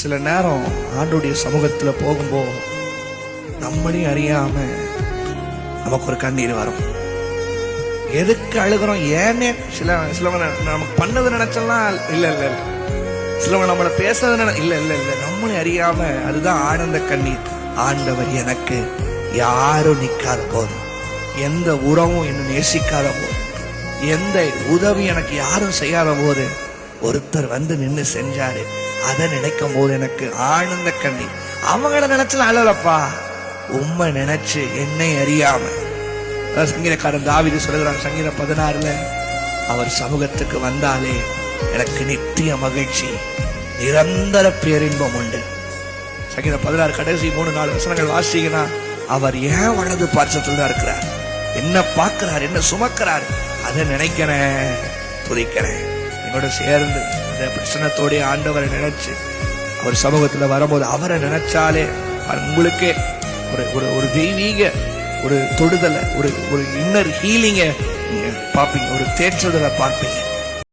சில நேரம் ஆண்டோடைய சமூகத்துல போகும்போது நம்மளையும் அறியாம நமக்கு ஒரு கண்ணீர் வரும். எதுக்கு அழுகிறோம் ஏன்னே சிலவங்க நமக்கு பண்ணது நினைச்சலாம் இல்ல இல்ல இல்ல, சிலவங்க நம்மளை பேசுறது இல்ல இல்ல இல்ல, நம்மளே அறியாம அதுதான் ஆனந்த கண்ணீர். ஆண்டவர் எனக்கு யாரும் நிக்காத போது, எந்த உறவும் என்ன நேசிக்காத போது, எந்த உதவி எனக்கு யாரும் செய்யாத போது ஒருத்தர் வந்து நின்று செஞ்சாரு, அதை நினைக்கும் போது எனக்கு ஆனந்த கண்ணீர். அவங்கள நினைச்சலாம் அழலப்பா, உண்மை நினைச்சு என்னை அறியாம. சங்கீதக்காரன் தாவீது சொல்லுகிறான் சங்கீதம் 16 அவர் சமூகத்துக்கு வந்தாலே எனக்கு நித்திய மகிழ்ச்சி, நிரந்தர பேரின்பம் உண்டு. சங்கீதம் 16 கடைசி 3-4 வசனங்கள் வாசிங்கன்னா, அவர் ஏன் வலது பார்சத்துல தான் இருக்கிறார், என்ன பார்க்கிறார், என்ன சுமக்கிறார், அதை நினைக்கிறேன், துதிக்கிறேன். என்னோட சேர்ந்து அந்த பிரச்சனத்தோடைய ஆண்டவரை நினைச்சு அவர் சமூகத்துல வரும்போது அவரை நினைச்சாலே உங்களுக்கே ஒரு தெய்வீக ஒரு தொடுதலை, ஒரு இன்னர் ஹீலிங்க நீங்க பார்ப்பீங்க, ஒரு தேற்றுதலை பார்ப்பீங்க.